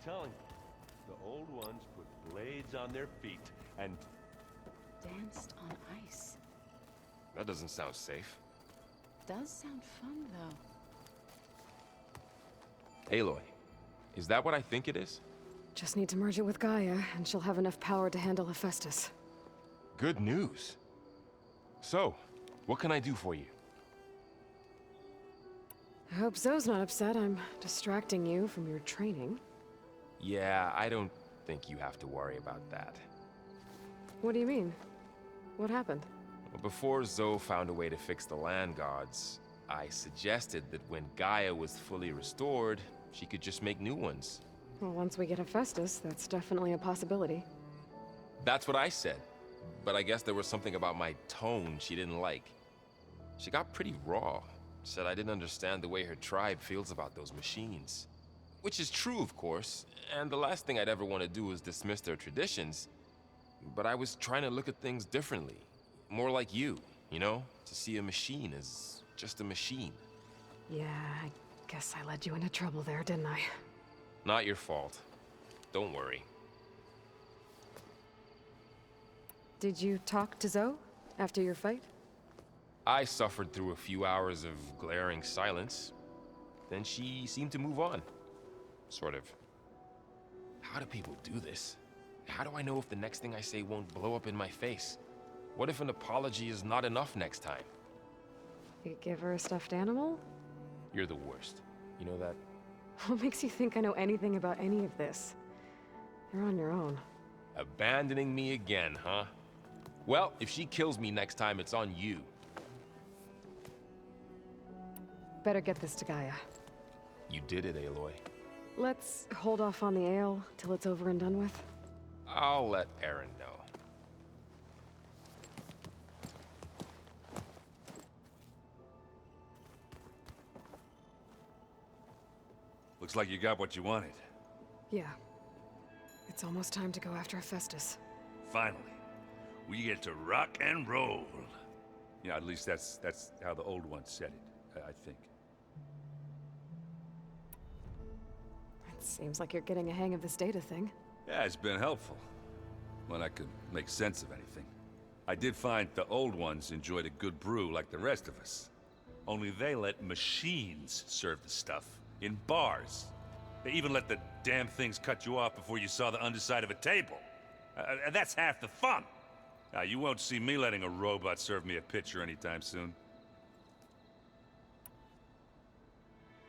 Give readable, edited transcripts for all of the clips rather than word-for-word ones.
telling you. The old ones put blades on their feet and... Danced on ice. That doesn't sound safe. Does sound fun, though. Aloy, is that what I think it is? Just need to merge it with Gaia, and she'll have enough power to handle Hephaestus. Good news. So, what can I do for you? I hope Zoe's not upset I'm distracting you from your training. Yeah, I don't think you have to worry about that. What do you mean? What happened? Well, before Zoe found a way to fix the land gods, I suggested that when Gaia was fully restored, she could just make new ones. Well, once we get Hephaestus, that's definitely a possibility. That's what I said, but I guess there was something about my tone she didn't like. She got pretty raw, said I didn't understand the way her tribe feels about those machines. Which is true, of course, and the last thing I'd ever want to do is dismiss their traditions. But I was trying to look at things differently. More like you know? To see a machine as just a machine. Yeah, I guess I led you into trouble there, didn't I? Not your fault. Don't worry. Did you talk to Zoe after your fight? I suffered through a few hours of glaring silence. Then she seemed to move on. Sort of. How do people do this? How do I know if the next thing I say won't blow up in my face? What if an apology is not enough next time? You give her a stuffed animal? You're the worst. You know that? What makes you think I know anything about any of this? You're on your own. Abandoning me again, huh? Well, if she kills me next time, it's on you. Better get this to Gaia. You did it, Aloy. Let's hold off on the ale till it's over and done with. I'll let Aaron know. Looks like you got what you wanted. Yeah. It's almost time to go after Hephaestus. Finally. We get to rock and roll. Yeah, at least that's how the old ones said it, I think. It seems like you're getting a hang of this data thing. Yeah, it's been helpful. When I could make sense of anything. I did find the old ones enjoyed a good brew like the rest of us. Only they let machines serve the stuff. In bars. They even let the damn things cut you off before you saw the underside of a table. That's half the fun. Now, you won't see me letting a robot serve me a pitcher anytime soon.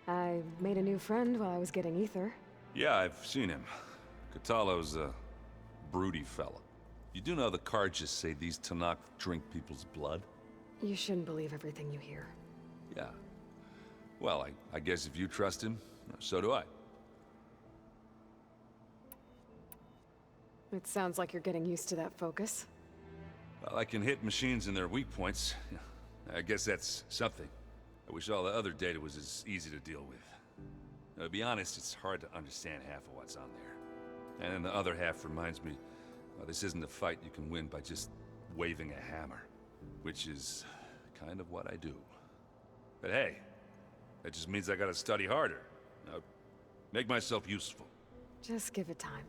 I made a new friend while I was getting ether. Yeah, I've seen him. Catalo's a broody fella. You do know the cards just say these Tanakh drink people's blood? You shouldn't believe everything you hear. Yeah. Well, I guess if you trust him, so do I. It sounds like you're getting used to that focus. Well, I can hit machines in their weak points. I guess that's something. I wish all the other data was as easy to deal with. Now, to be honest, it's hard to understand half of what's on there. And then the other half reminds me, this isn't a fight you can win by just waving a hammer. Which is kind of what I do. But hey, that just means I gotta study harder. Make myself useful. Just give it time.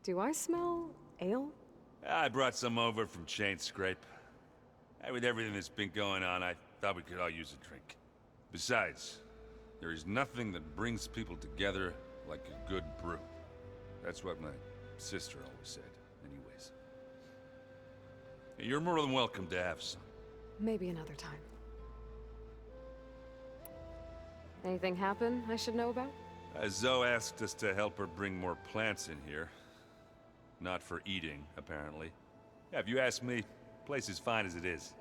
Do I smell ale? I brought some over from Chain Scrape. With everything that's been going on, I thought we could all use a drink. Besides, there is nothing that brings people together like a good brew. That's what my sister always said, anyways. You're more than welcome to have some. Maybe another time. Anything happen I should know about? Zoe asked us to help her bring more plants in here. Not for eating, apparently. Yeah, if you ask me, the place is fine as it is.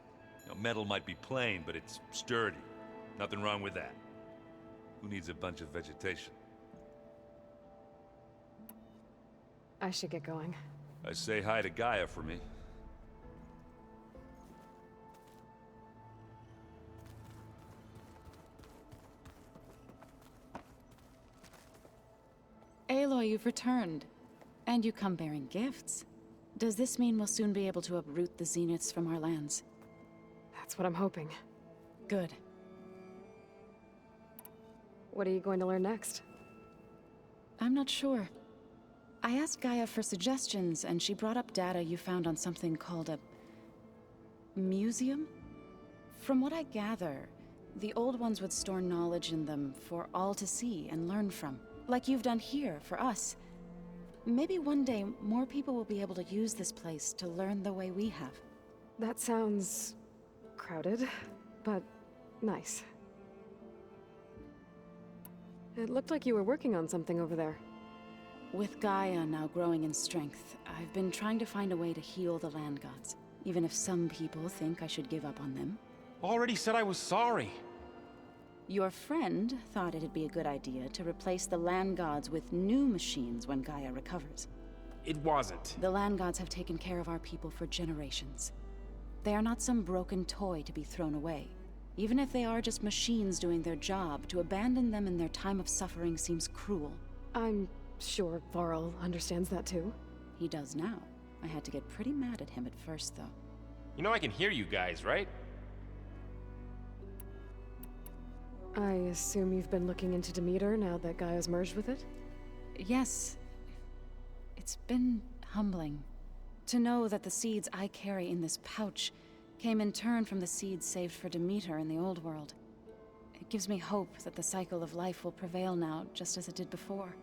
Metal might be plain, but it's sturdy. Nothing wrong with that. Who needs a bunch of vegetation? I should get going. Say hi to Gaia for me. Aloy, you've returned. And you come bearing gifts. Does this mean we'll soon be able to uproot the Zeniths from our lands? That's what I'm hoping. Good. What are you going to learn next? I'm not sure. I asked Gaia for suggestions, and she brought up data you found on something called a museum? From what I gather, the old ones would store knowledge in them for all to see and learn from, like you've done here for us. Maybe one day more people will be able to use this place to learn the way we have. That sounds crowded, but nice. It looked like you were working on something over there. With Gaia now growing in strength, I've been trying to find a way to heal the land gods, even if some people think I should give up on them. Already said I was sorry. Your friend thought it'd be a good idea to replace the land gods with new machines when Gaia recovers. It wasn't. The land gods have taken care of our people for generations. They are not some broken toy to be thrown away. Even if they are just machines doing their job, to abandon them in their time of suffering seems cruel. I'm sure Varl understands that too. He does now. I had to get pretty mad at him at first, though. You know I can hear you guys, right? I assume you've been looking into Demeter now that Gaia's merged with it? Yes. It's been humbling to know that the seeds I carry in this pouch came in turn from the seeds saved for Demeter in the old world. It gives me hope that the cycle of life will prevail now, just as it did before.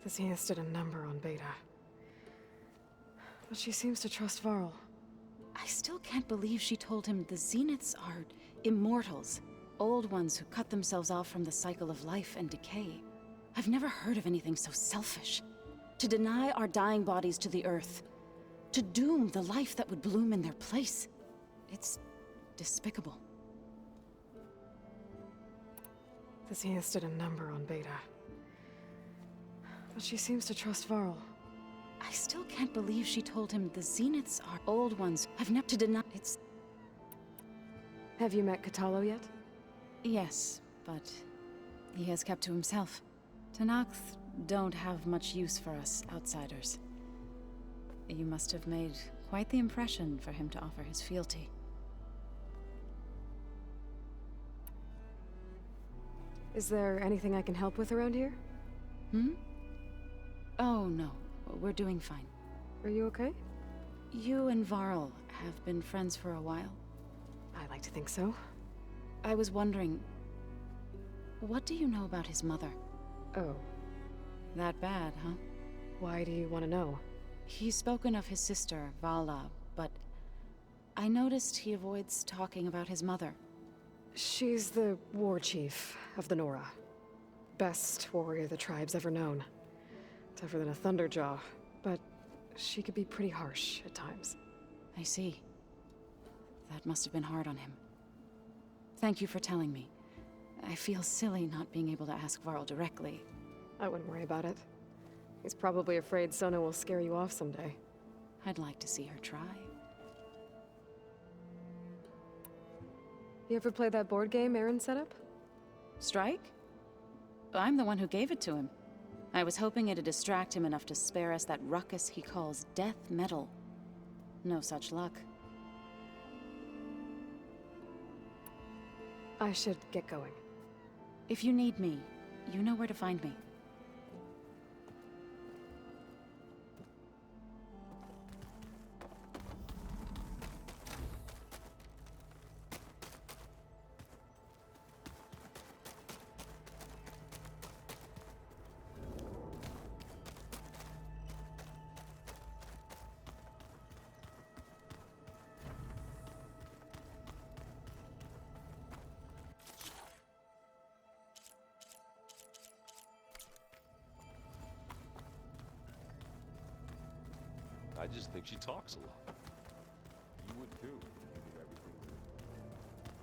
The Zeniths did a number on Beta. But she seems to trust Varl. I still can't believe she told him the Zeniths are immortals. Old ones who cut themselves off from the cycle of life and decay. I've never heard of anything so selfish. To deny our dying bodies to the earth. To doom the life that would bloom in their place. It's despicable. The Zeniths did a number on Beta. But she seems to trust Varl. I still can't believe she told him the Zeniths are old ones. I've never to deny it's... Have you met Katalo yet? Yes, but he has kept to himself. Tenakth don't have much use for us outsiders. You must have made quite the impression for him to offer his fealty. Is there anything I can help with around here? Oh, no. We're doing fine. Are you okay? You and Varl have been friends for a while. I like to think so. I was wondering, what do you know about his mother? Oh, That bad, huh? why do you want to know? He's spoken of his sister, Vala, but I noticed he avoids talking about his mother. She's the war chief of the Nora. Best warrior the tribe's ever known. Tougher than a Thunderjaw, but she could be pretty harsh at times. I see. That must have been hard on him. Thank you for telling me. I feel silly not being able to ask Varl directly. I wouldn't worry about it. He's probably afraid Sona will scare you off someday. I'd like to see her try. You ever play that board game Aaron set up? Strike? I'm the one who gave it to him. I was hoping it'd distract him enough to spare us that ruckus he calls death metal. No such luck. I should get going. If you need me, you know where to find me. I just think she talks a lot. You would too. You did everything.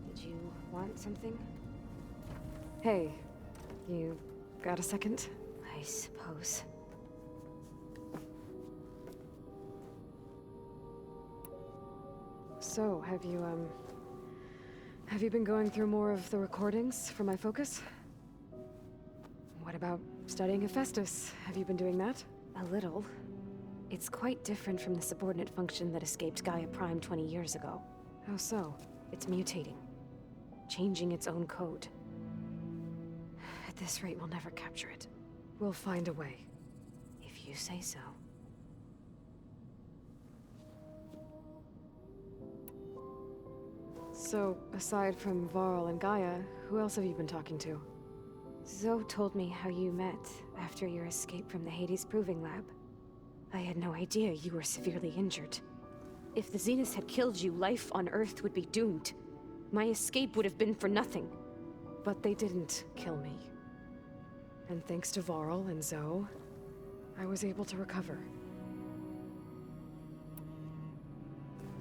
Did you want something? Hey, you got a second? I suppose. So, have you, Have you been going through more of the recordings for my focus? What about studying Hephaestus? Have you been doing that? A little. It's quite different from the subordinate function that escaped Gaia Prime 20 years ago. How so? It's mutating. Changing its own code. At this rate, we'll never capture it. We'll find a way. If you say so. So, aside from Varl and Gaia, who else have you been talking to? Zoe told me how you met after your escape from the Hades Proving Lab. I had no idea you were severely injured. If the Zeniths had killed you, life on Earth would be doomed. My escape would have been for nothing. But they didn't kill me. And thanks to Varl and Zoe, I was able to recover.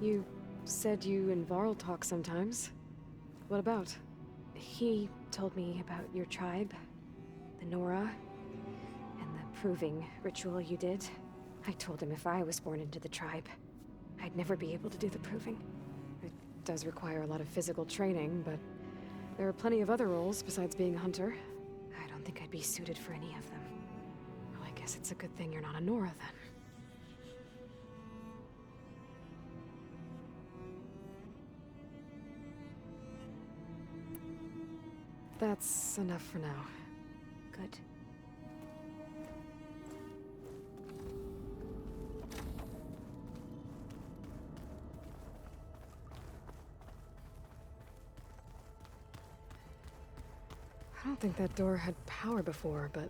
You said you and Varl talk sometimes. What about? He told me about your tribe, the Nora, and the proving ritual you did. I told him if I was born into the tribe, I'd never be able to do the proving. It does require a lot of physical training, but there are plenty of other roles besides being a hunter. I don't think I'd be suited for any of them. Well, I guess it's a good thing you're not a Nora, then. That's enough for now. Good. I don't think that door had power before, but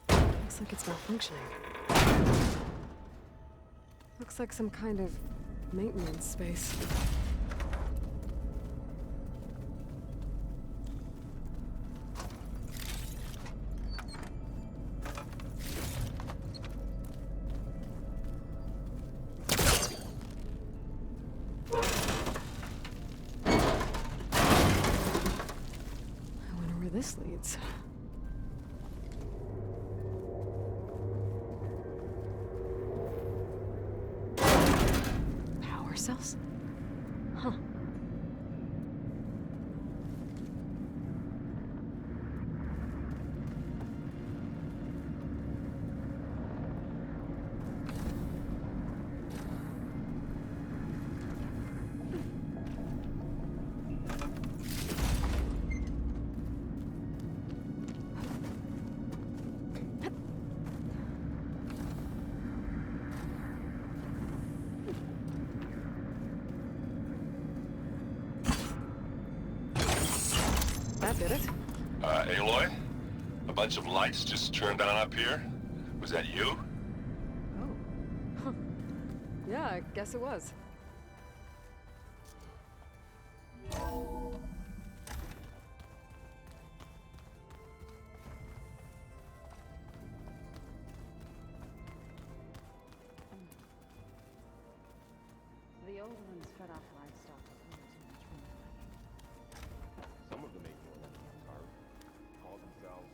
looks like it's malfunctioning. Looks like some kind of maintenance space. This leads. Power cells? Huh. That did it. Aloy? A bunch of lights just turned on up here? Was that you? Oh. Huh. Yeah, I guess it was. The old ones fed off livestock. Some of them ate more than carved. Called themselves.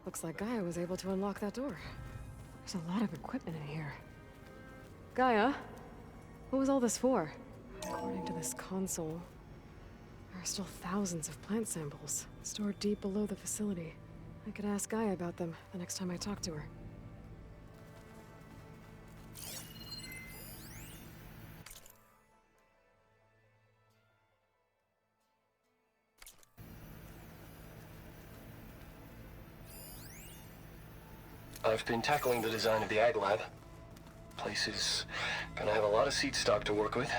Looks like Gaia was able to unlock that door. There's a lot of equipment in here. Gaia, what was all this for? According to this console, there are still thousands of plant samples stored deep below the facility. I could ask Gaia about them the next time I talk to her. I've been tackling the design of the Ag Lab. Place is gonna have a lot of seed stock to work with.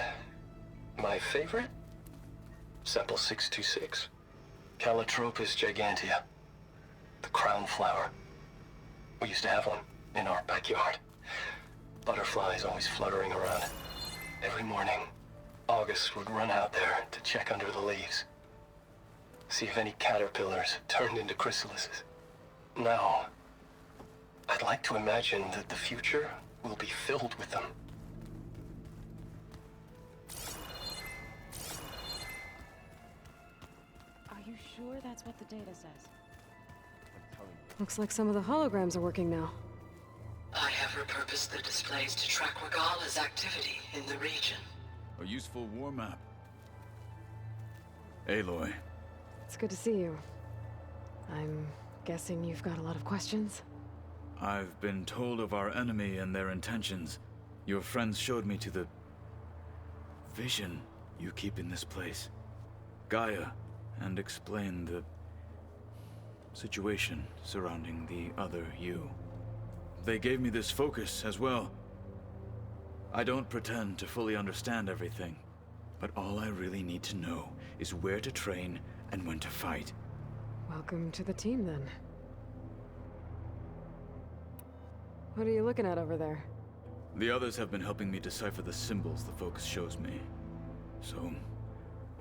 My favorite? Sample 626. Calotropis gigantea. The crown flower. We used to have one in our backyard. Butterflies always fluttering around. Every morning, August would run out there to check under the leaves. See if any caterpillars turned into chrysalises. Now, I'd like to imagine that the future will be filled with them. Are you sure that's what the data says? Looks like some of the holograms are working now. I have repurposed the displays to track Regalla's activity in the region. A useful war map. Aloy. It's good to see you. I'm guessing you've got a lot of questions? I've been told of our enemy and their intentions. Your friends showed me to the vision you keep in this place. Gaia, and explained the situation surrounding the other you. They gave me this focus as well. I don't pretend to fully understand everything, but all I really need to know is where to train and when to fight. Welcome to the team, then. What are you looking at over there? The others have been helping me decipher the symbols the focus shows me. So,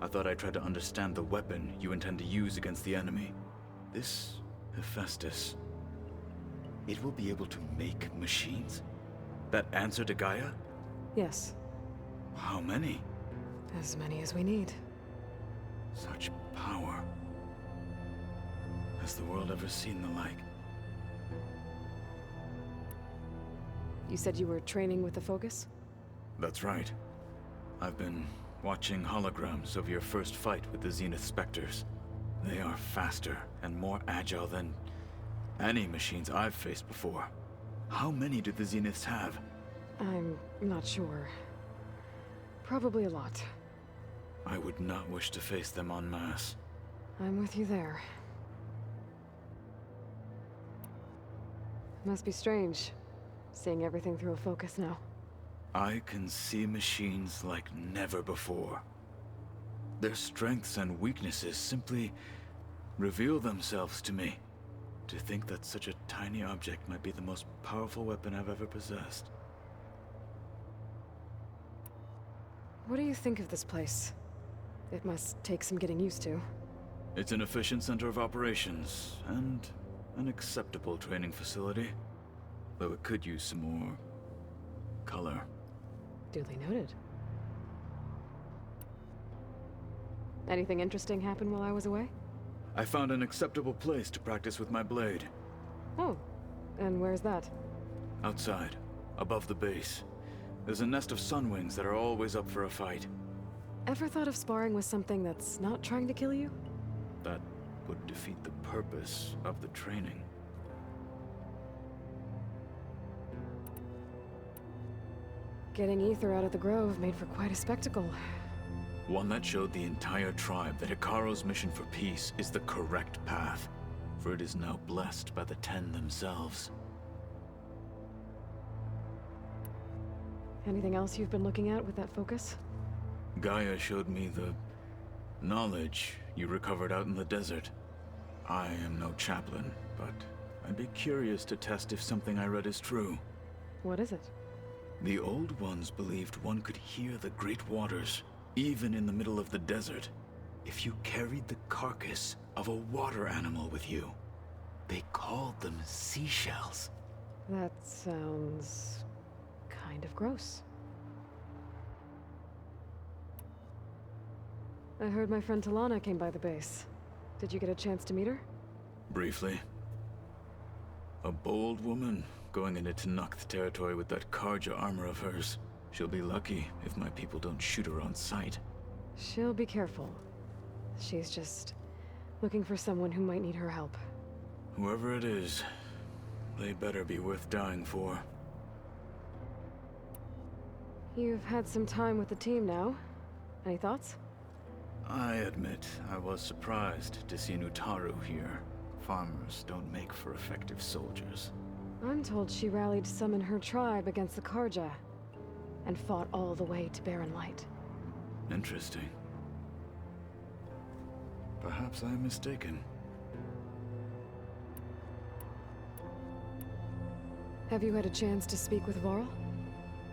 I thought I'd try to understand the weapon you intend to use against the enemy. This Hephaestus, it will be able to make machines? That answer to Gaia? Yes. How many? As many as we need. Such power. Has the world ever seen the like? You said you were training with the Focus? That's right. I've been watching holograms of your first fight with the Zenith Spectres. They are faster and more agile than any machines I've faced before. How many do the Zeniths have? I'm not sure. Probably a lot. I would not wish to face them en masse. I'm with you there. Must be strange, seeing everything through a focus now. I can see machines like never before. Their strengths and weaknesses simply reveal themselves to me. To think that such a tiny object might be the most powerful weapon I've ever possessed. What do you think of this place? It must take some getting used to. It's an efficient center of operations, and an acceptable training facility. Though it could use some more color. Duly noted. Anything interesting happen while I was away? I found an acceptable place to practice with my blade. Oh, and where's that? Outside, above the base. There's a nest of sunwings that are always up for a fight. Ever thought of sparring with something that's not trying to kill you? That would defeat the purpose of the training. Getting Ether out of the Grove made for quite a spectacle. One that showed the entire tribe that Hikaru's mission for peace is the correct path, for it is now blessed by the Ten themselves. Anything else you've been looking at with that focus? Gaia showed me the knowledge you recovered out in the desert. I am no chaplain, but I'd be curious to test if something I read is true. What is it? The Old Ones believed one could hear the great waters, even in the middle of the desert, if you carried the carcass of a water animal with you. They called them seashells. That sounds kind of gross. I heard my friend Talana came by the base. Did you get a chance to meet her? Briefly. A bold woman going into Tanakh territory with that Karja armor of hers. She'll be lucky if my people don't shoot her on sight. She'll be careful. She's just looking for someone who might need her help. Whoever it is, they better be worth dying for. You've had some time with the team now. Any thoughts? I admit, I was surprised to see Nutaru here. Farmers don't make for effective soldiers. I'm told she rallied some in her tribe against the Karja, and fought all the way to Barren Light. Interesting. Perhaps I'm mistaken. Have you had a chance to speak with Varl?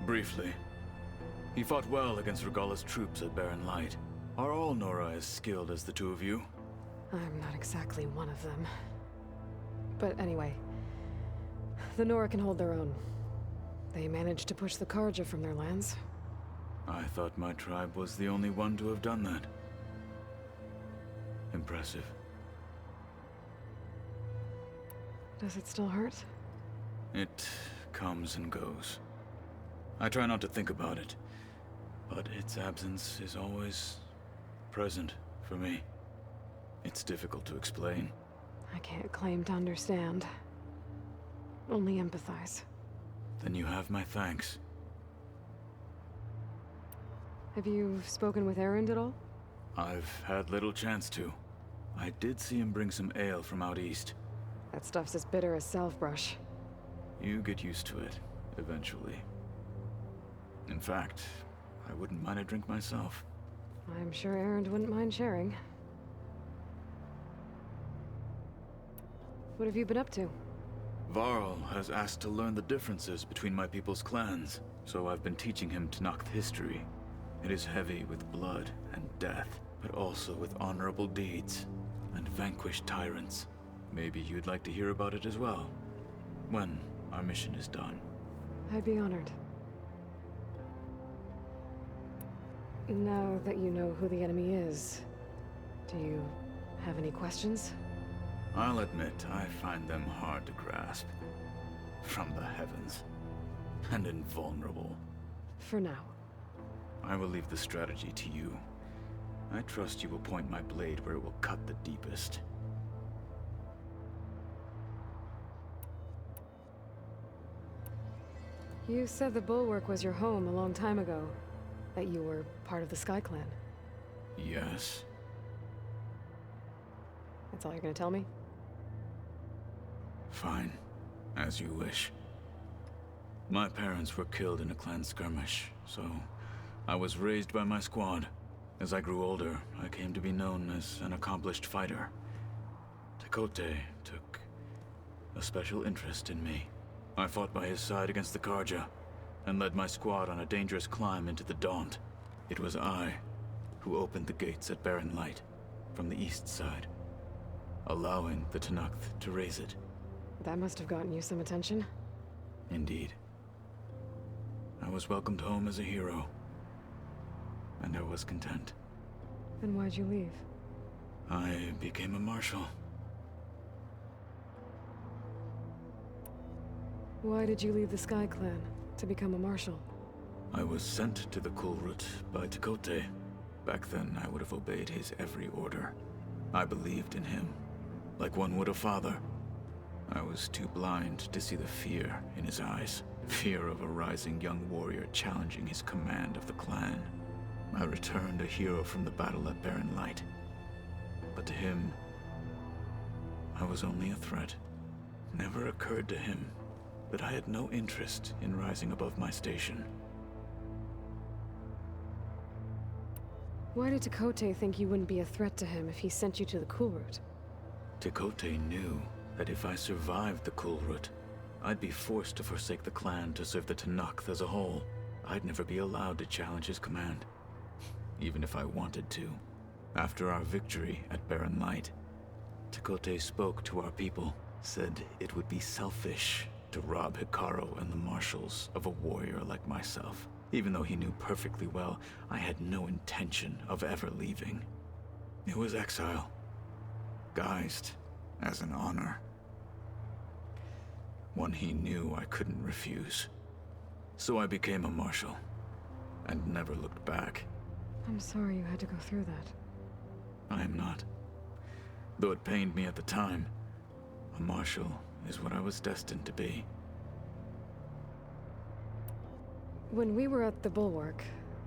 Briefly. He fought well against Regalla's troops at Barren Light. Are all Nora as skilled as the two of you? I'm not exactly one of them. But anyway, the Nora can hold their own. They managed to push the Karja from their lands. I thought my tribe was the only one to have done that. Impressive. Does it still hurt? It comes and goes. I try not to think about it, but its absence is always present for me. It's difficult to explain. I can't claim to understand. Only empathize. Then you have my thanks. Have you spoken with Erend at all? I've had little chance to. I did see him bring some ale from out east. That stuff's as bitter as salve-brush. You get used to it, eventually. In fact, I wouldn't mind a drink myself. I'm sure Erend wouldn't mind sharing. What have you been up to? Varl has asked to learn the differences between my people's clans, so I've been teaching him Tenakth history. It is heavy with blood and death, but also with honorable deeds and vanquished tyrants. Maybe you'd like to hear about it as well, when our mission is done. I'd be honored. Now that you know who the enemy is, do you have any questions? I'll admit, I find them hard to grasp. From the heavens. And invulnerable. For now. I will leave the strategy to you. I trust you will point my blade where it will cut the deepest. You said the Bulwark was your home a long time ago. That you were part of the Sky Clan. Yes. That's all you're gonna tell me? Fine. As you wish. My parents were killed in a clan skirmish, so I was raised by my squad. As I grew older, I came to be known as an accomplished fighter. Tekote took a special interest in me. I fought by his side against the Karja, and led my squad on a dangerous climb into the Daunt. It was I who opened the gates at Barren Light, from the east side, allowing the Tenakth to raise it. That must have gotten you some attention. Indeed. I was welcomed home as a hero, and I was content. Then why'd you leave? I became a marshal. Why did you leave the Sky Clan to become a marshal? I was sent to the Kulrut by Tekote. Back then, I would have obeyed his every order. I believed in him, like one would a father. I was too blind to see the fear in his eyes. Fear of a rising young warrior challenging his command of the clan. I returned a hero from the battle at Barren Light. But to him, I was only a threat. Never occurred to him that I had no interest in rising above my station. Why did Tekote think you wouldn't be a threat to him if he sent you to the Kulrut? Tekote knew that if I survived the Kulrut, I'd be forced to forsake the clan to serve the Tenakth as a whole. I'd never be allowed to challenge his command, even if I wanted to. After our victory at Barren Light, Tekote spoke to our people, said it would be selfish to rob Hikaru and the marshals of a warrior like myself. Even though he knew perfectly well I had no intention of ever leaving. It was exile, guised as an honor. One he knew I couldn't refuse. So I became a marshal, and never looked back. I'm sorry you had to go through that. I am not. Though it pained me at the time, a marshal is what I was destined to be. When we were at the Bulwark,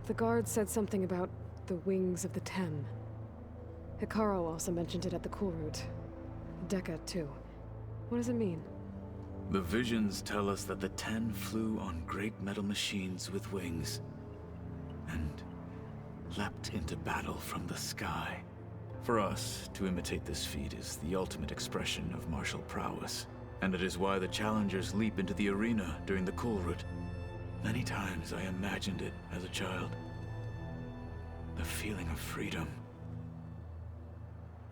the guard said something about the Wings of the Ten. Hikaru also mentioned it at the Kulrut. Dekka, too. What does it mean? The visions tell us that the Ten flew on great metal machines with wings, and leapt into battle from the sky. For us, to imitate this feat is the ultimate expression of martial prowess, and it is why the challengers leap into the arena during the Kulrut. Many times I imagined it as a child. The feeling of freedom,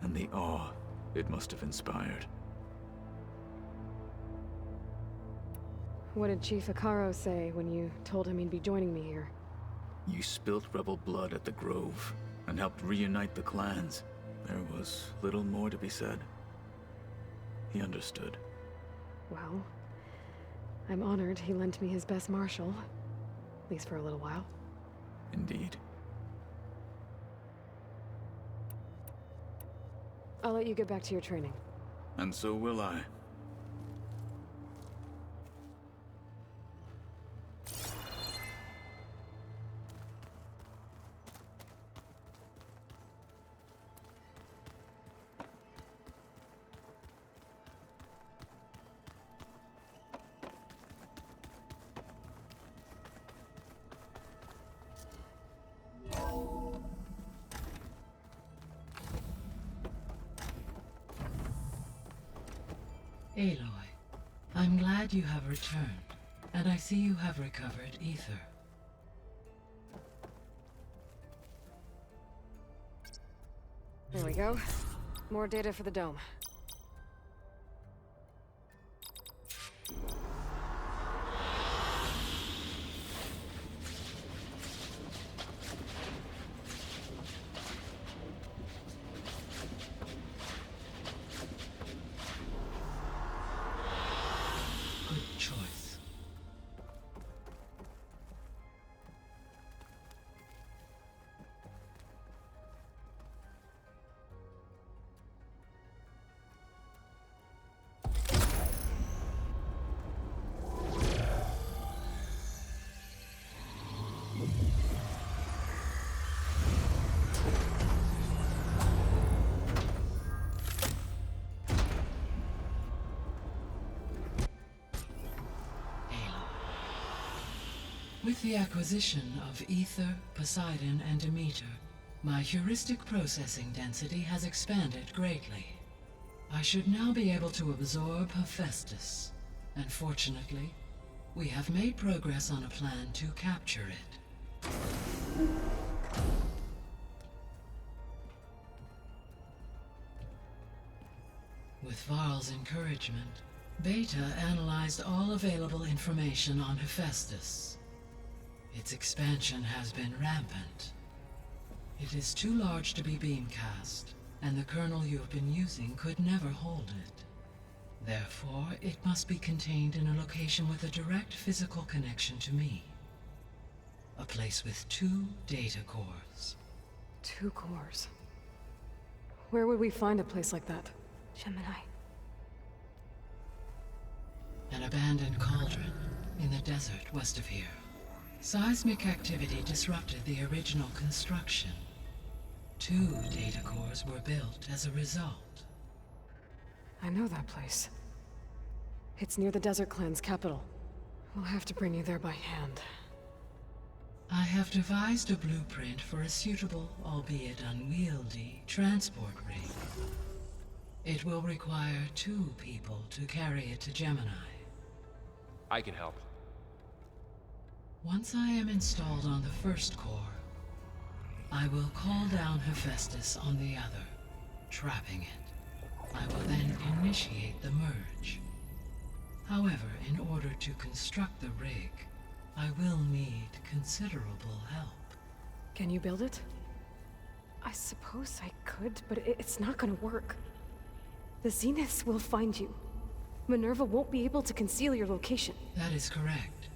and the awe it must have inspired. What did Chief Hikaru say when you told him he'd be joining me here? You spilt rebel blood at the Grove, and helped reunite the clans. There was little more to be said. He understood. Well, I'm honored he lent me his best marshal. At least for a little while. Indeed. I'll let you get back to your training. And so will I. Aloy, I'm glad you have returned, and I see you have recovered Ether. There we go. More data for the dome. Good choice. With the acquisition of Ether, Poseidon, and Demeter, my heuristic processing density has expanded greatly. I should now be able to absorb Hephaestus, and fortunately, we have made progress on a plan to capture it. With Varl's encouragement, Beta analyzed all available information on Hephaestus. Its expansion has been rampant. It is too large to be beamcast, and the kernel you have been using could never hold it. Therefore, it must be contained in a location with a direct physical connection to me. A place with 2 data cores. 2 cores. Where would we find a place like that? Gemini. An abandoned cauldron in the desert west of here. Seismic activity disrupted the original construction. 2 data cores were built as a result. I know that place. It's near the Desert Clan's capital. We'll have to bring you there by hand. I have devised a blueprint for a suitable, albeit unwieldy, transport rig. It will require 2 people to carry it to Gemini. I can help. Once I am installed on the first core, I will call down Hephaestus on the other, trapping it. I will then initiate the merge. However, in order to construct the rig, I will need considerable help. Can you build it? I suppose I could, but it's not gonna work. The Zeniths will find you. Minerva won't be able to conceal your location. That is correct.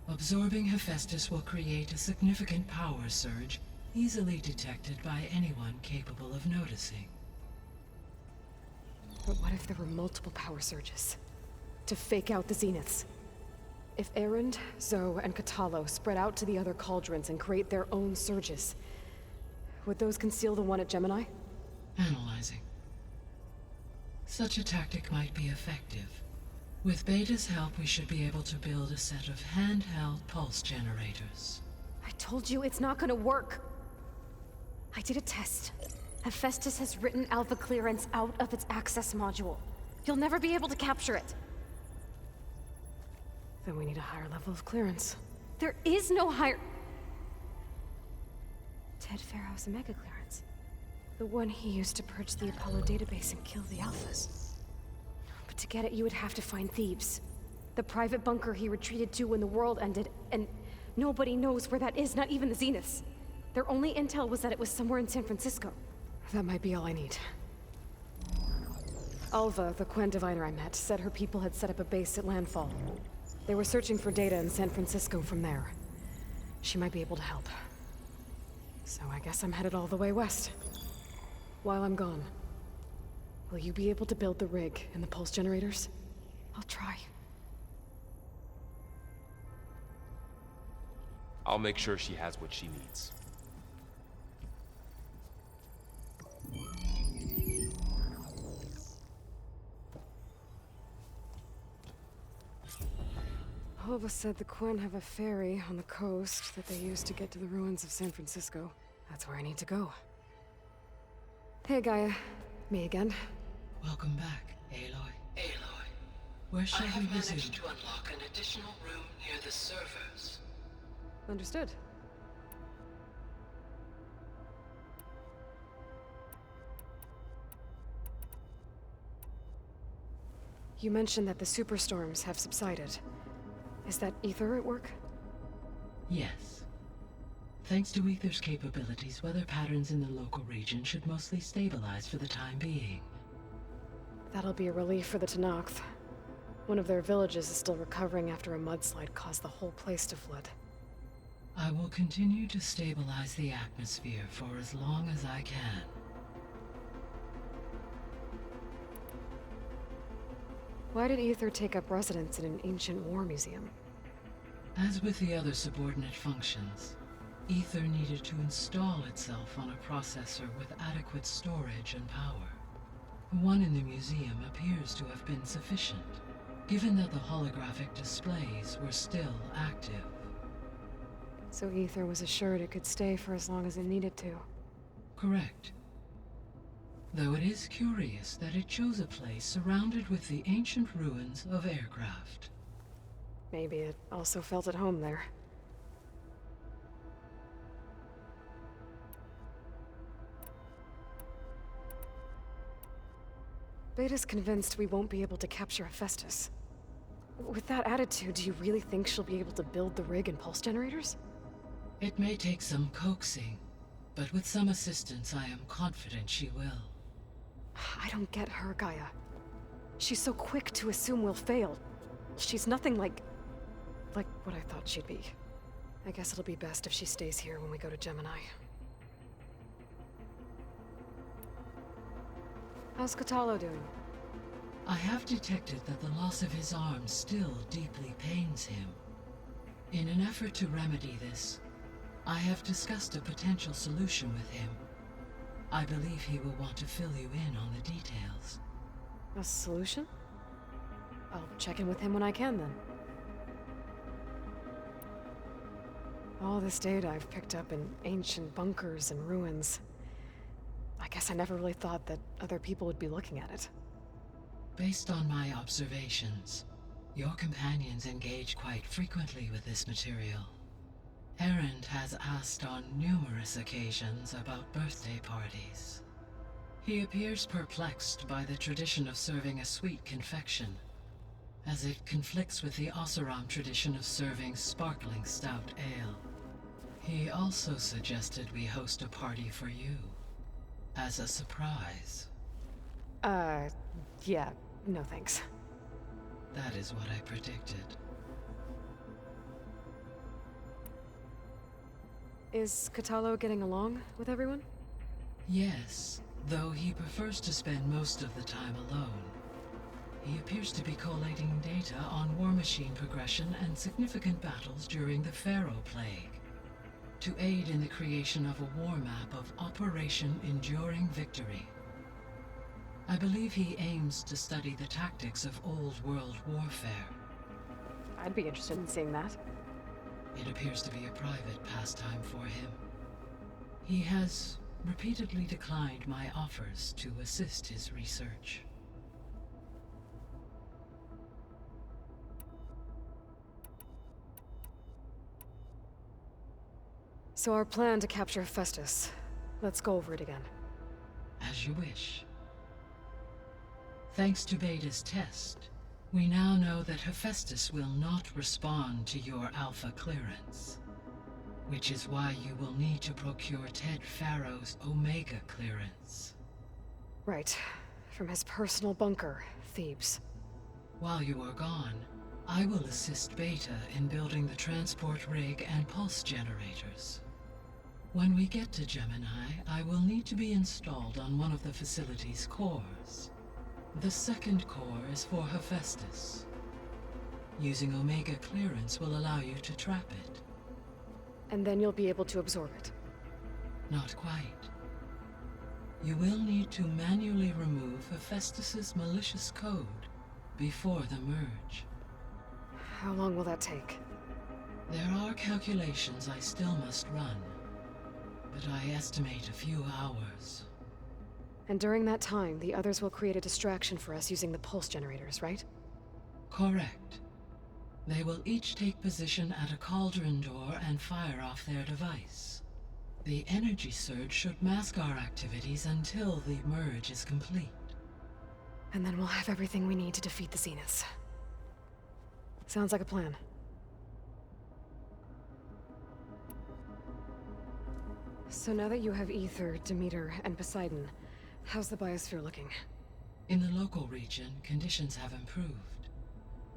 Absorbing Hephaestus will create a significant power surge, easily detected by anyone capable of noticing. But what if there were multiple power surges? To fake out the Zeniths? If Erend, Zoe, and Katalo spread out to the other cauldrons and create their own surges, would those conceal the one at Gemini? Analyzing. Such a tactic might be effective. With Beta's help, we should be able to build a set of handheld pulse generators. I told you it's not gonna work. I did a test. Hephaestus has written Alpha clearance out of its access module. You'll never be able to capture it. Then we need a higher level of clearance. There is no higher... Ted Farrow's Omega clearance. The one he used to purge the Apollo database and kill the Alphas. But to get it, you would have to find Thebes. The private bunker he retreated to when the world ended, and nobody knows where that is, not even the Zeniths. Their only intel was that it was somewhere in San Francisco. That might be all I need. Alva, the Quen diviner I met, said her people had set up a base at Landfall. They were searching for data in San Francisco from there. She might be able to help. So I guess I'm headed all the way west. While I'm gone, Will you be able to build the rig and the pulse generators? I'll try. I'll make sure she has what she needs. Hova said the Quen have a ferry on the coast that they use to get to the ruins of San Francisco. That's where I need to go. Hey, Gaia. Me again. Welcome back, Aloy. Aloy, Where I shall we have resume? managed to unlock an additional room near the servers. Understood. You mentioned that the superstorms have subsided. Is that Ether at work? Yes. Thanks to Ether's capabilities, weather patterns in the local region should mostly stabilize for the time being. That'll be a relief for the Tenakth. One of their villages is still recovering after a mudslide caused the whole place to flood. I will continue to stabilize the atmosphere for as long as I can. Why did Ether take up residence in an ancient war museum? As with the other subordinate functions, Ether needed to install itself on a processor with adequate storage and power. The one in the museum appears to have been sufficient, given that the holographic displays were still active. So Ether was assured it could stay for as long as it needed to. Correct. Though it is curious that it chose a place surrounded with the ancient ruins of aircraft. Maybe it also felt at home there. Beta's convinced we won't be able to capture Hephaestus. With that attitude, do you really think she'll be able to build the rig and pulse generators? It may take some coaxing, but with some assistance I am confident she will. I don't get her, Gaia. She's so quick to assume we'll fail. She's nothing like what I thought she'd be. I guess it'll be best if she stays here when we go to Gemini. How's Catalo doing? I have detected that the loss of his arm still deeply pains him. In an effort to remedy this, I have discussed a potential solution with him. I believe he will want to fill you in on the details. A solution? I'll check in with him when I can, then. All this data I've picked up in ancient bunkers and ruins. I guess I never really thought that other people would be looking at it. Based on my observations, your companions engage quite frequently with this material. Erend has asked on numerous occasions about birthday parties. He appears perplexed by the tradition of serving a sweet confection, as it conflicts with the Oseram tradition of serving sparkling stout ale. He also suggested we host a party for you, as a surprise. Yeah, no thanks. That is what I predicted. Is Catalo getting along with everyone? Yes, though he prefers to spend most of the time alone. He appears to be collating data on war machine progression and significant battles during the Pharaoh Plague, to aid in the creation of a war map of Operation Enduring Victory. I believe he aims to study the tactics of Old World warfare. I'd be interested in seeing that. It appears to be a private pastime for him. He has repeatedly declined my offers to assist his research. So our plan to capture Hephaestus. Let's go over it again. As you wish. Thanks to Beta's test, we now know that Hephaestus will not respond to your Alpha clearance, which is why you will need to procure Ted Pharaoh's Omega clearance. Right. From his personal bunker, Thebes. While you are gone, I will assist Beta in building the transport rig and pulse generators. When we get to Gemini, I will need to be installed on one of the facility's cores. The second core is for Hephaestus. Using Omega clearance will allow you to trap it. And then you'll be able to absorb it. Not quite. You will need to manually remove Hephaestus's malicious code before the merge. How long will that take? There are calculations I still must run, but I estimate a few hours. And during that time, the others will create a distraction for us using the pulse generators, right? Correct. They will each take position at a cauldron door and fire off their device. The energy surge should mask our activities until the merge is complete. And then we'll have everything we need to defeat the Zeniths. Sounds like a plan. So now that you have Ether, Demeter, and Poseidon, how's the biosphere looking? In the local region, conditions have improved.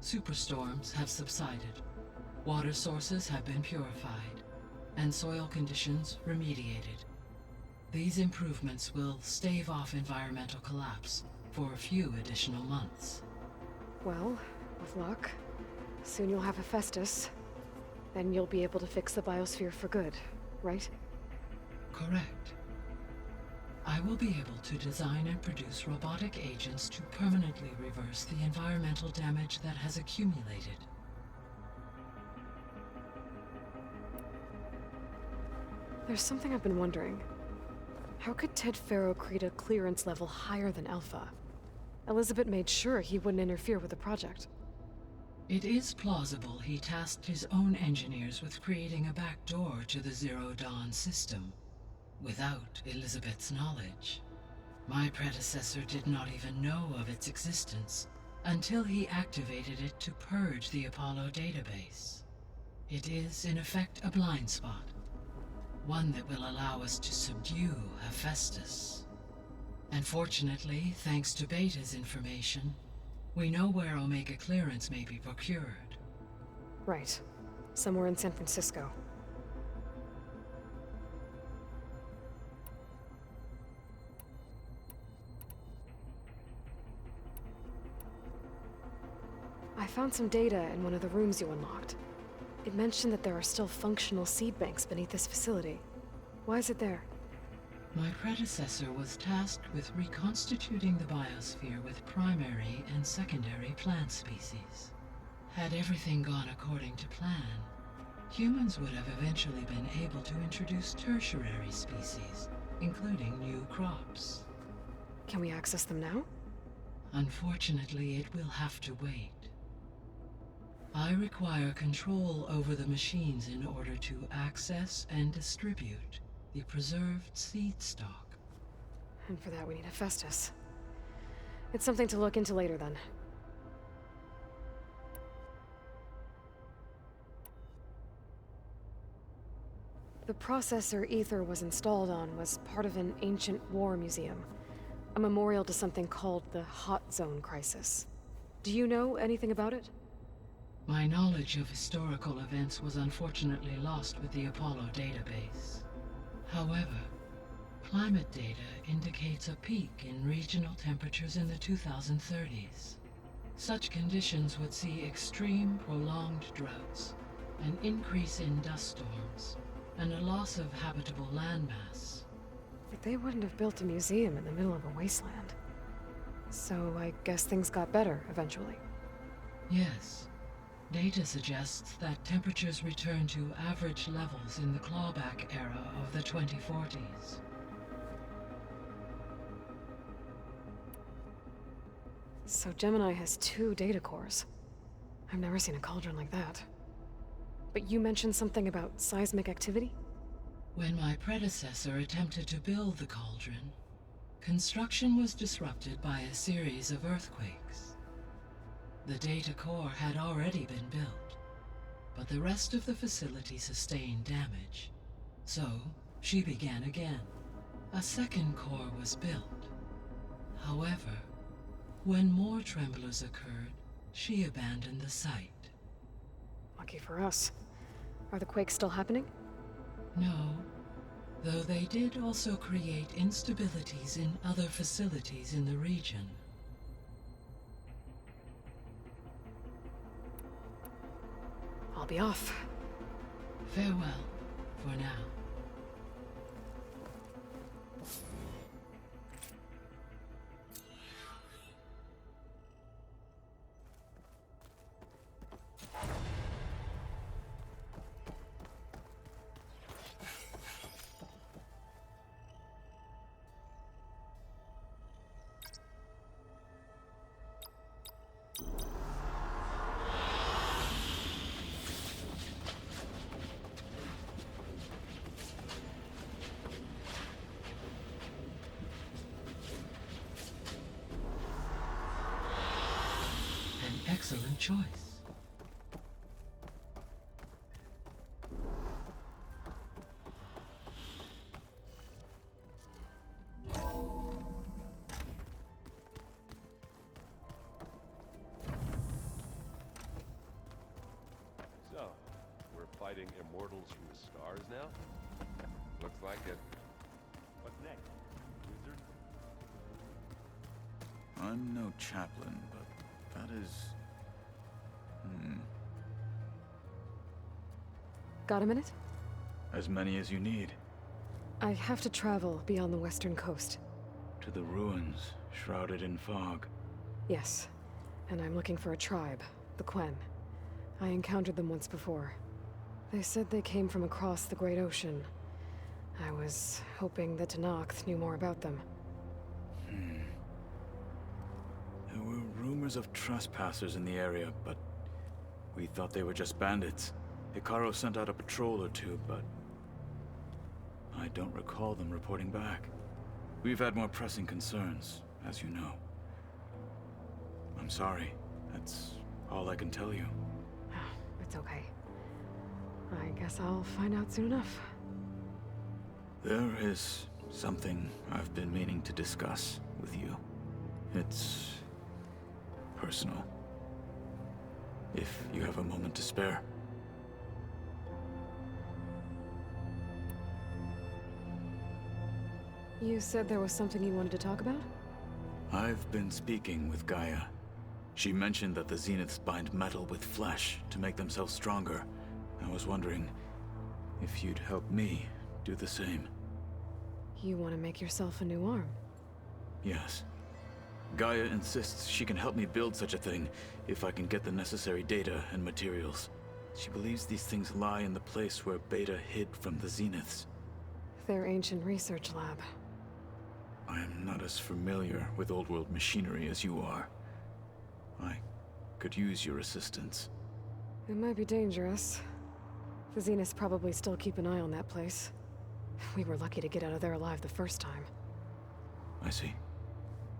Superstorms have subsided. Water sources have been purified, and soil conditions remediated. These improvements will stave off environmental collapse for a few additional months. Well, with luck, soon you'll have Hephaestus. Then you'll be able to fix the biosphere for good, right? Correct. I will be able to design and produce robotic agents to permanently reverse the environmental damage that has accumulated. There's something I've been wondering. How could Ted Faro create a clearance level higher than Alpha? Elizabeth made sure he wouldn't interfere with the project. It is plausible he tasked his own engineers with creating a backdoor to the Zero Dawn system, without Elizabeth's knowledge. My predecessor did not even know of its existence until he activated it to purge the Apollo database. It is, in effect, a blind spot. One that will allow us to subdue Hephaestus. And fortunately, thanks to Beta's information, we know where Omega clearance may be procured. Right. Somewhere in San Francisco. I found some data in one of the rooms you unlocked. It mentioned that there are still functional seed banks beneath this facility. Why is it there? My predecessor was tasked with reconstituting the biosphere with primary and secondary plant species. Had everything gone according to plan, humans would have eventually been able to introduce tertiary species, including new crops. Can we access them now? Unfortunately, it will have to wait. I require control over the machines in order to access and distribute the preserved seed stock. And for that we need Hephaestus. It's something to look into later then. The processor Ether was installed on was part of an ancient war museum. A memorial to something called the Hot Zone Crisis. Do you know anything about it? My knowledge of historical events was unfortunately lost with the Apollo database. However, climate data indicates a peak in regional temperatures in the 2030s. Such conditions would see extreme, prolonged droughts, an increase in dust storms, and a loss of habitable landmass. But they wouldn't have built a museum in the middle of a wasteland. So I guess things got better eventually. Yes. Data suggests that temperatures return to average levels in the clawback era of the 2040s. So Gemini has 2 data cores. I've never seen a cauldron like that. But you mentioned something about seismic activity? When my predecessor attempted to build the cauldron, construction was disrupted by a series of earthquakes. The data core had already been built, but the rest of the facility sustained damage. So, she began again. A second core was built. However, when more tremblers occurred, she abandoned the site. Lucky for us. Are the quakes still happening? No, though they did also create instabilities in other facilities in the region. I'll be off. Farewell, for now. Excellent choice. So, we're fighting immortals from the stars now? Looks like it. What's next? Wizard? I'm no chaplain, but that is... Got a minute? as many as you need. I have to travel beyond the western coast. To the ruins, shrouded in fog. Yes, and I'm looking for a tribe, the Quen. I encountered them once before. They said they came from across the Great Ocean. I was hoping that Tenakth knew more about them. There were rumors of trespassers in the area, but we thought they were just bandits. Hekarro sent out a patrol or two, but I don't recall them reporting back. We've had more pressing concerns, as you know. I'm sorry. That's all I can tell you. It's okay. I guess I'll find out soon enough. There is something I've been meaning to discuss with you. It's personal. If you have a moment to spare. You said there was something you wanted to talk about? I've been speaking with Gaia. She mentioned that the Zeniths bind metal with flesh to make themselves stronger. I was wondering if you'd help me do the same. You want to make yourself a new arm? Yes. Gaia insists she can help me build such a thing if I can get the necessary data and materials. She believes these things lie in the place where Beta hid from the Zeniths. Their ancient research lab. I am not as familiar with old-world machinery as you are. I could use your assistance. It might be dangerous. The Zeniths probably still keep an eye on that place. We were lucky to get out of there alive the first time. I see.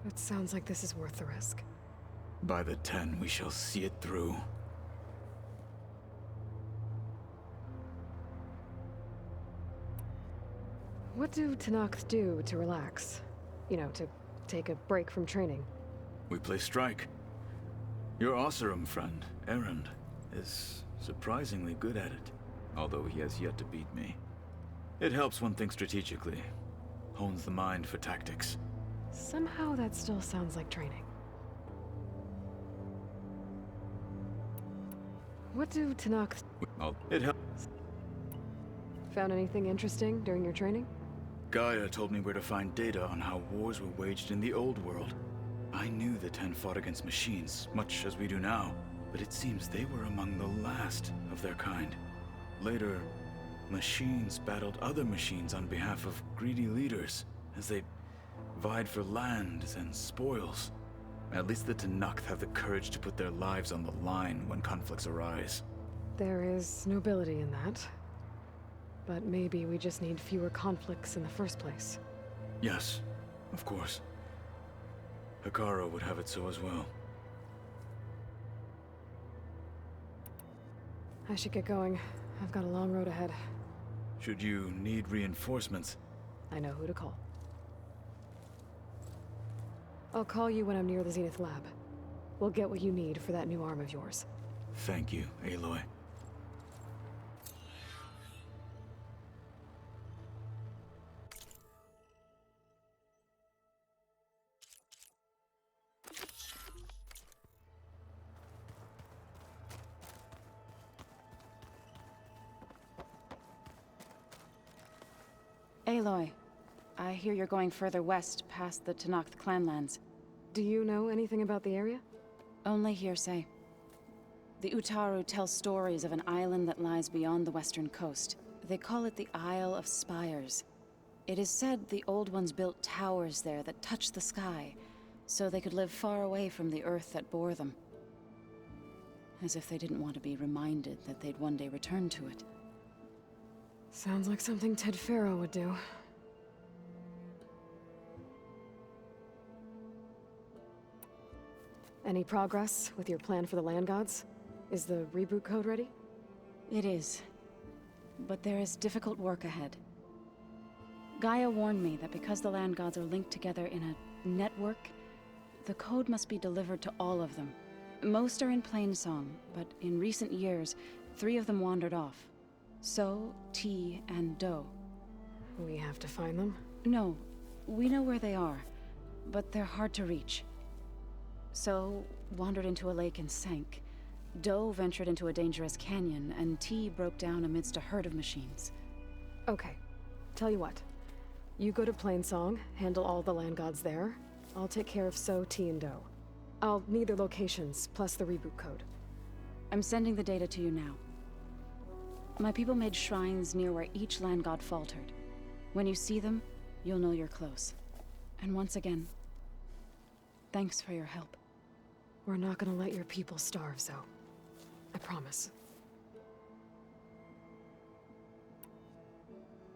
It sounds like this is worth the risk. By the 10, we shall see it through. What do Tenakth do to relax? You know, to take a break from training? We play strike. Your Oseram friend, Erend, is surprisingly good at it, although he has yet to beat me. It helps one think strategically, hones the mind for tactics. Somehow that still sounds like training. What do Tenakth... It helps. Found anything interesting during your training? Gaia told me where to find data on how wars were waged in the old world. I knew the 10 fought against machines, much as we do now, but it seems they were among the last of their kind. Later, machines battled other machines on behalf of greedy leaders, as they vied for lands and spoils. At least the Tenakth have the courage to put their lives on the line when conflicts arise. There is nobility in that. But maybe we just need fewer conflicts in the first place. Yes, of course. Hekarro would have it so as well. I should get going. I've got a long road ahead. Should you need reinforcements? I know who to call. I'll call you when I'm near the Zenith lab. We'll get what you need for that new arm of yours. Thank you, Aloy. Aloy, I hear you're going further west past the Tenakth clanlands. Do you know anything about the area? Only hearsay. The Utaru tell stories of an island that lies beyond the western coast. They call it the Isle of Spires. It is said the Old Ones built towers there that touch the sky, so they could live far away from the earth that bore them. As if they didn't want to be reminded that they'd one day return to it. Sounds like something Ted Faro would do. Any progress with your plan for the land gods? Is the reboot code ready? It is. But there is difficult work ahead. Gaia warned me that because the land gods are linked together in a network, the code must be delivered to all of them. Most are in Plainsong, but in recent years, 3 of them wandered off. So, T, and Do. We have to find them? No, we know where they are, but they're hard to reach. So, wandered into a lake and sank. Do ventured into a dangerous canyon, and T broke down amidst a herd of machines. Okay. Tell you what. You go to Plainsong, handle all the land gods there. I'll take care of So, T, and Do. I'll need their locations, plus the reboot code. I'm sending the data to you now. My people made shrines near where each land god faltered. When you see them, you'll know you're close. And once again, thanks for your help. We're not gonna let your people starve, Zoe. I promise.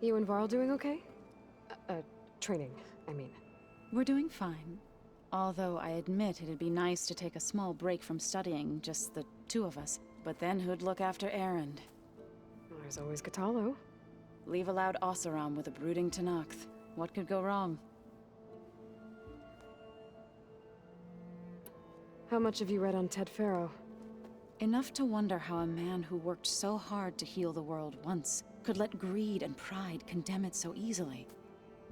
You and Varl doing okay? Training, I mean. We're doing fine. Although I admit it'd be nice to take a small break from studying, just the 2 of us. But then who'd look after Erend? There's always Katalo. Leave a loud Oseram with a brooding Tenakth. What could go wrong? How much have you read on Ted Faro? Enough to wonder how a man who worked so hard to heal the world once could let greed and pride condemn it so easily.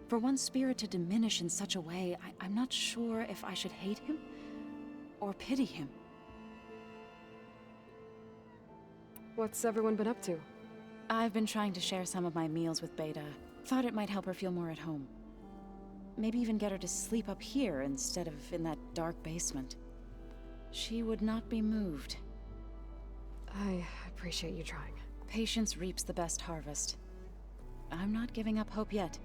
For one spirit to diminish in such a way, I'm not sure if I should hate him or pity him. What's everyone been up to? I've been trying to share some of my meals with Beta. Thought it might help her feel more at home. Maybe even get her to sleep up here instead of in that dark basement. She would not be moved. I appreciate you trying. Patience reaps the best harvest. I'm not giving up hope yet.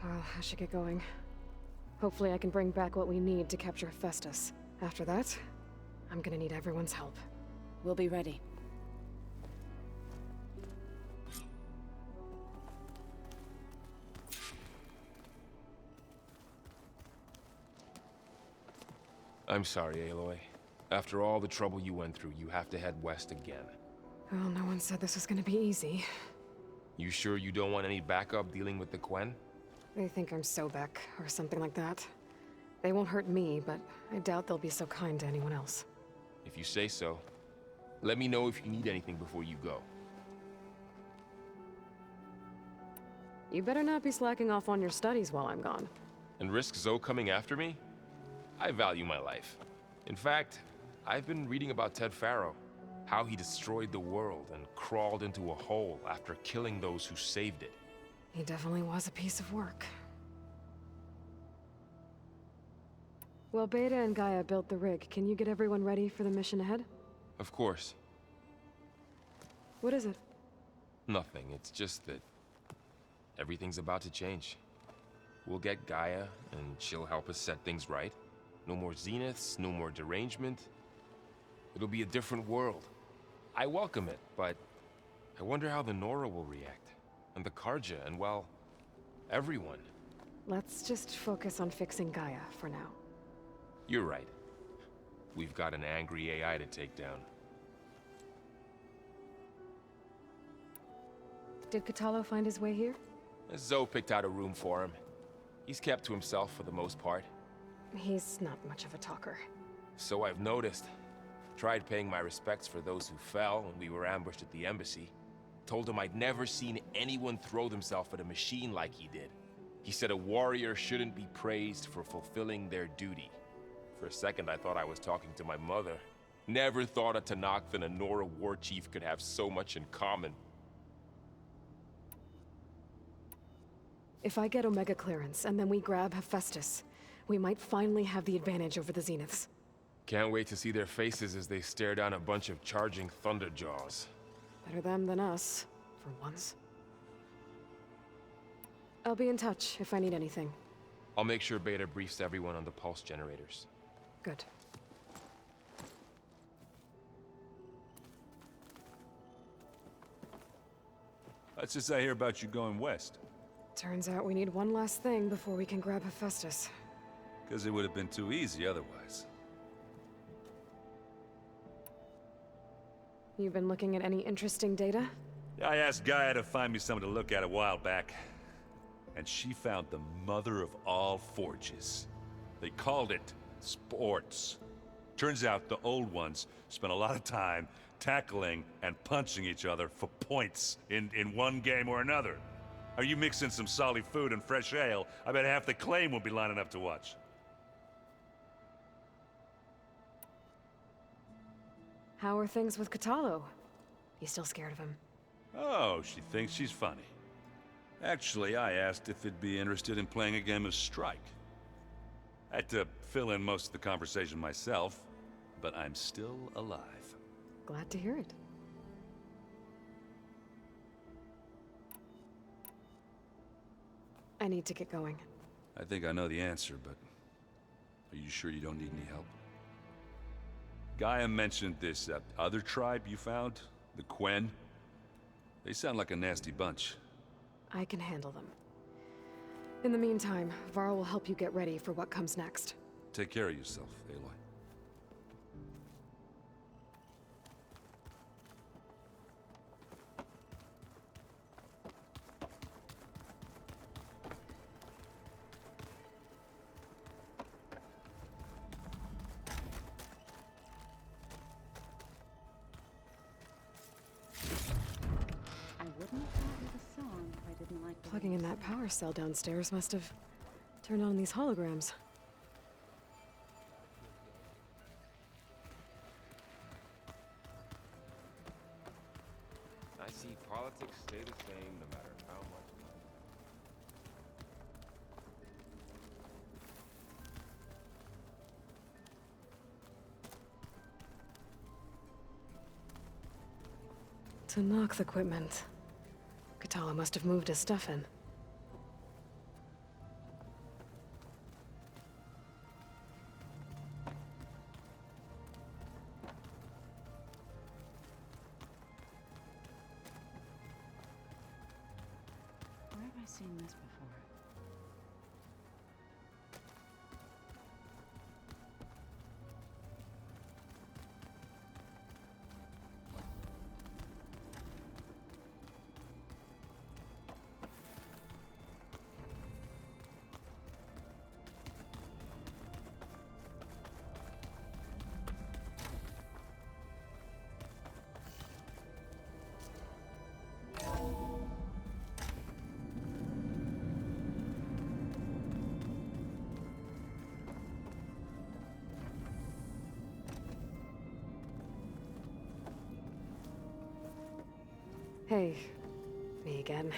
Well, I should get going. Hopefully I can bring back what we need to capture Hephaestus. After that, I'm gonna need everyone's help. We'll be ready. I'm sorry, Aloy. After all the trouble you went through, you have to head west again. Well, no one said this was gonna be easy. You sure you don't want any backup dealing with the Quen? They think I'm Sobek, or something like that. They won't hurt me, but I doubt they'll be so kind to anyone else. If you say so. Let me know if you need anything before you go. You better not be slacking off on your studies while I'm gone. And risk Zoe coming after me? I value my life. In fact, I've been reading about Ted Faro. How he destroyed the world and crawled into a hole after killing those who saved it. He definitely was a piece of work. Well, Beta and Gaia built the rig. Can you get everyone ready for the mission ahead? Of course. What is it? Nothing. It's just that everything's about to change. We'll get Gaia, and she'll help us set things right. No more zeniths, no more derangement. It'll be a different world. I welcome it, but I wonder how the Nora will react. And the Karja, and well, everyone. Let's just focus on fixing Gaia for now. You're right. We've got an angry AI to take down. Did Katalo find his way here? Zoe picked out a room for him. He's kept to himself for the most part. He's not much of a talker. So I've noticed. Tried paying my respects for those who fell when we were ambushed at the embassy. Told him I'd never seen anyone throw themselves at a machine like he did. He said a warrior shouldn't be praised for fulfilling their duty. For a second I thought I was talking to my mother. Never thought a Tenakth and a Nora war chief could have so much in common. If I get Omega clearance, and then we grab Hephaestus, we might finally have the advantage over the Zeniths. Can't wait to see their faces as they stare down a bunch of charging Thunderjaws. Better them than us, for once. I'll be in touch if I need anything. I'll make sure Beta briefs everyone on the pulse generators. Good. What's this I hear about you going west? Turns out we need one last thing before we can grab Hephaestus. Because it would have been too easy otherwise. You've been looking at any interesting data? I asked Gaia to find me something to look at a while back. And she found the mother of all forges. They called it sports. Turns out the old ones spent a lot of time tackling and punching each other for points in one game or another. Are you mixing some solid food and fresh ale? I bet half the claim will be lining up to watch. How are things with Katalo? You still scared of him? Oh, she thinks she's funny. Actually, I asked if it'd be interested in playing a game of Strike. I had to fill in most of the conversation myself, but I'm still alive. Glad to hear it. I need to get going. I think I know the answer, but are you sure you don't need any help? Gaia mentioned this other tribe you found, the Quen. They sound like a nasty bunch. I can handle them. In the meantime, Varl will help you get ready for what comes next. Take care of yourself, Aloy. Plugging in that power cell downstairs must have turned on these holograms. I see politics stay the same no matter how much. Tanak's equipment. Katala must have moved his stuff in. Where have I seen this before? Hey, me again.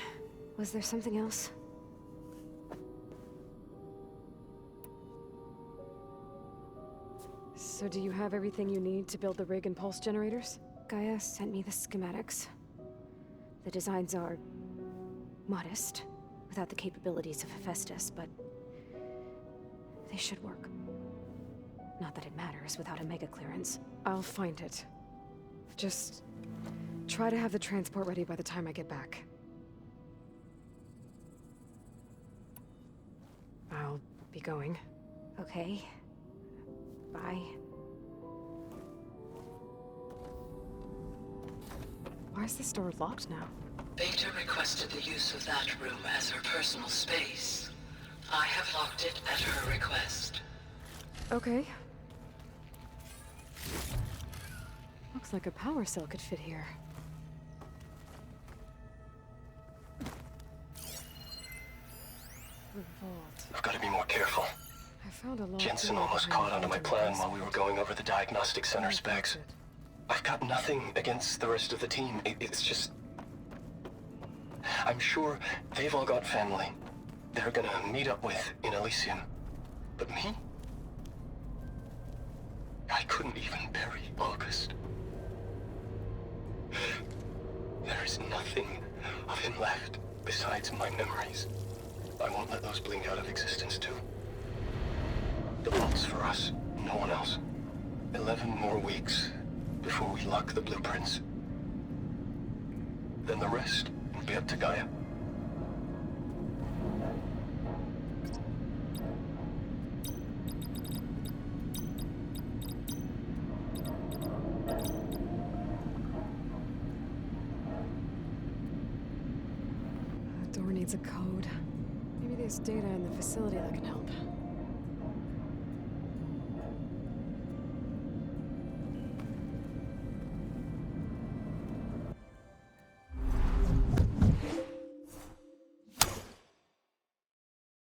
Was there something else? So do you have everything you need to build the rig and pulse generators? Gaia sent me the schematics. The designs are modest, without the capabilities of Hephaestus, but they should work. Not that it matters without a mega clearance. I'll find it. Just try to have the transport ready by the time I get back. I'll be going. Okay. Bye. Why is this door locked now? Beta requested the use of that room as her personal space. I have locked it at her request. Okay. Looks like a power cell could fit here. The vault. I've got to be more careful. I found a lot. Jensen almost caught onto my plan while we were going over the diagnostic center specs. I've got nothing against the rest of the team. It's just... I'm sure they've all got family. they're gonna meet up with in Elysium. But me? I couldn't even bury August. There is nothing of him left besides my memories. I won't let those blink out of existence too. The vault's for us, no one else. 11 more weeks before we lock the blueprints. Then the rest will be up to Gaia. That door needs a code. Maybe there's data in the facility that can help.